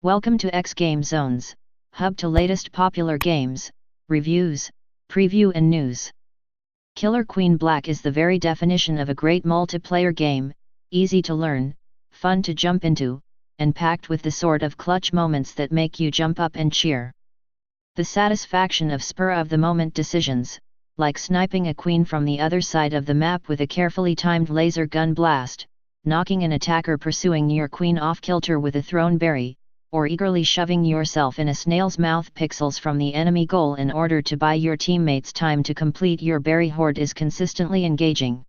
Welcome to xGameZones, hub to latest popular games, reviews, preview and news. Killer Queen Black is the very definition of a great multiplayer game, easy to learn, fun to jump into, and packed with the sort of clutch moments that make you jump up and cheer. The satisfaction of spur-of-the-moment decisions, like sniping a queen from the other side of the map with a carefully timed laser gun blast, knocking an attacker pursuing your queen off-kilter with a thrown berry, or eagerly shoving yourself in a snail's mouth pixels from the enemy goal in order to buy your teammates time to complete your berry hoard is consistently engaging.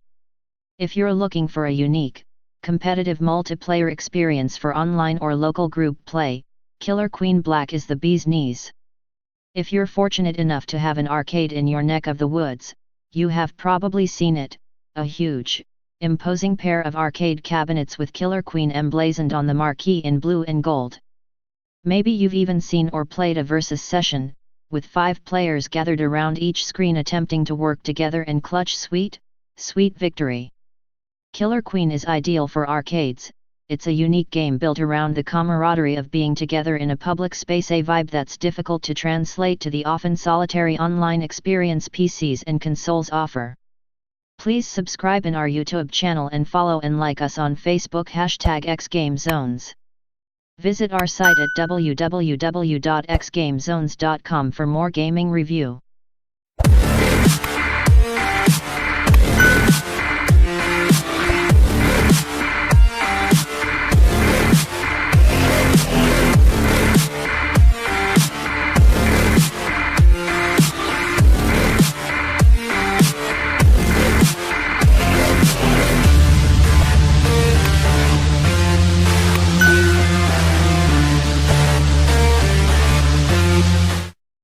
If you're looking for a unique, competitive multiplayer experience for online or local group play, Killer Queen Black is the bee's knees. If you're fortunate enough to have an arcade in your neck of the woods, you have probably seen it, a huge, imposing pair of arcade cabinets with Killer Queen emblazoned on the marquee in blue and gold. Maybe you've even seen or played a versus session, with 5 players gathered around each screen attempting to work together and clutch sweet victory. Killer Queen is ideal for arcades. It's a unique game built around the camaraderie of being together in a public space, a vibe that's difficult to translate to the often solitary online experience PCs and consoles offer. Please subscribe in our YouTube channel and follow and like us on Facebook #xGameZones. Visit our site at www.xgamezones.com for more gaming review.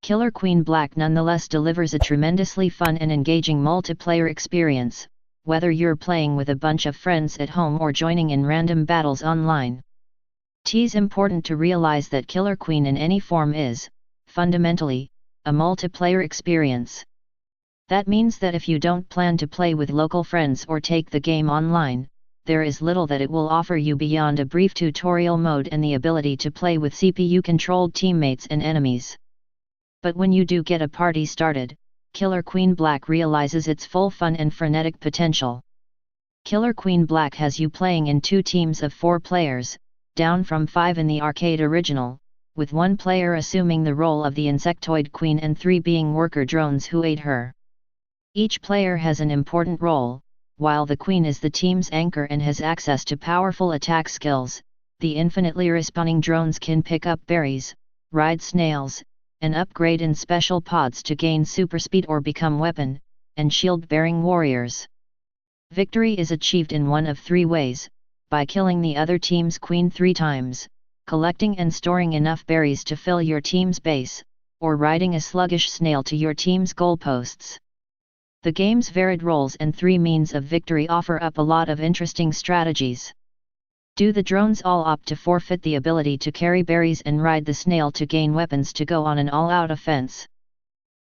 Killer Queen Black nonetheless delivers a tremendously fun and engaging multiplayer experience, whether you're playing with a bunch of friends at home or joining in random battles online. It's important to realize that Killer Queen in any form is, fundamentally, a multiplayer experience. That means that if you don't plan to play with local friends or take the game online, there is little that it will offer you beyond a brief tutorial mode and the ability to play with CPU-controlled teammates and enemies. But when you do get a party started, Killer Queen Black realizes its full fun and frenetic potential. Killer Queen Black has you playing in 2 teams of 4 players, down from 5 in the arcade original, with 1 player assuming the role of the insectoid queen and 3 being worker drones who aid her. Each player has an important role. While the queen is the team's anchor and has access to powerful attack skills, the infinitely respawning drones can pick up berries, ride snails, and upgrade in special pods to gain super speed or become weapon and shield-bearing warriors. Victory is achieved in one of 3 ways: by killing the other team's queen 3 times, collecting and storing enough berries to fill your team's base, or riding a sluggish snail to your team's goalposts. The game's varied roles and 3 means of victory offer up a lot of interesting strategies. Do the drones all opt to forfeit the ability to carry berries and ride the snail to gain weapons to go on an all-out offense?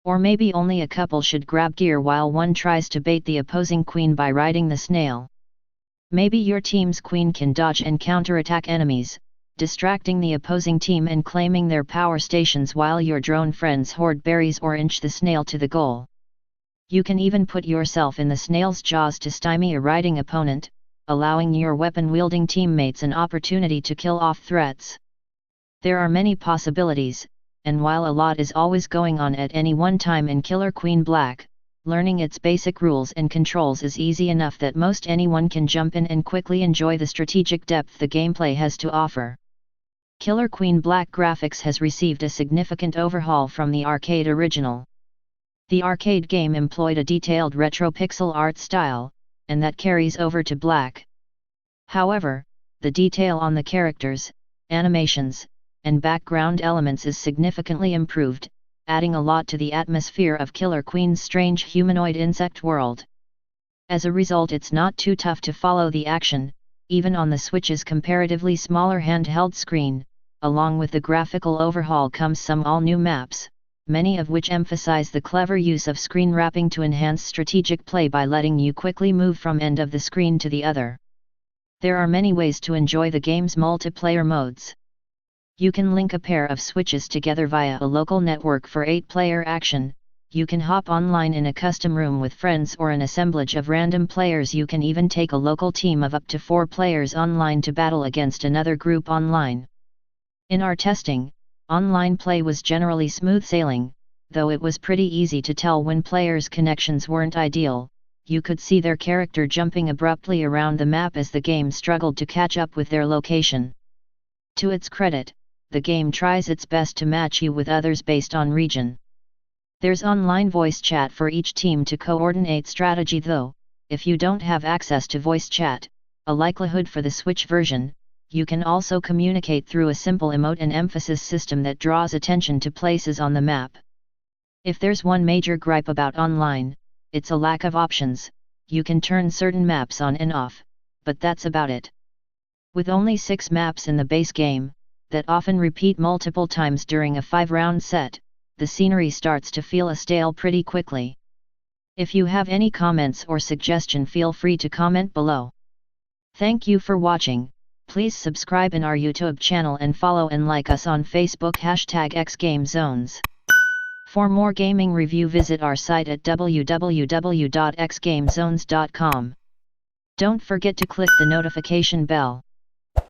Or maybe only a couple should grab gear while one tries to bait the opposing queen by riding the snail? Maybe your team's queen can dodge and counterattack enemies, distracting the opposing team and claiming their power stations while your drone friends hoard berries or inch the snail to the goal. You can even put yourself in the snail's jaws to stymie a riding opponent, allowing your weapon-wielding teammates an opportunity to kill off threats. There are many possibilities, and while a lot is always going on at any one time in Killer Queen Black, learning its basic rules and controls is easy enough that most anyone can jump in and quickly enjoy the strategic depth the gameplay has to offer. Killer Queen Black graphics has received a significant overhaul from the arcade original. The arcade game employed a detailed retro pixel art style, and that carries over to Black. However, the detail on the characters, animations, and background elements is significantly improved, adding a lot to the atmosphere of Killer Queen's strange humanoid insect world. As a result, it's not too tough to follow the action, even on the Switch's comparatively smaller handheld screen. Along with the graphical overhaul comes some all-new maps, many of which emphasize the clever use of screen wrapping to enhance strategic play by letting you quickly move from end of the screen to the other. There are many ways to enjoy the game's multiplayer modes. You can link a pair of switches together via a local network for 8-player action. You can hop online in a custom room with friends or an assemblage of random players. You can even take a local team of up to 4 players online to battle against another group online. In our testing, online play was generally smooth sailing, though it was pretty easy to tell when players' connections weren't ideal. You could see their character jumping abruptly around the map as the game struggled to catch up with their location. To its credit, the game tries its best to match you with others based on region. There's online voice chat for each team to coordinate strategy, though, if you don't have access to voice chat, a likelihood for the Switch version, you can also communicate through a simple emote and emphasis system that draws attention to places on the map. If there's one major gripe about online, it's a lack of options. You can turn certain maps on and off, but that's about it. With only 6 maps in the base game, that often repeat multiple times during a 5-round set, the scenery starts to feel stale pretty quickly. If you have any comments or suggestion, feel free to comment below. Thank you for watching. Please subscribe in our YouTube channel and follow and like us on Facebook #xGameZones. For more gaming review, visit our site at www.xgamezones.com. Don't forget to click the notification bell.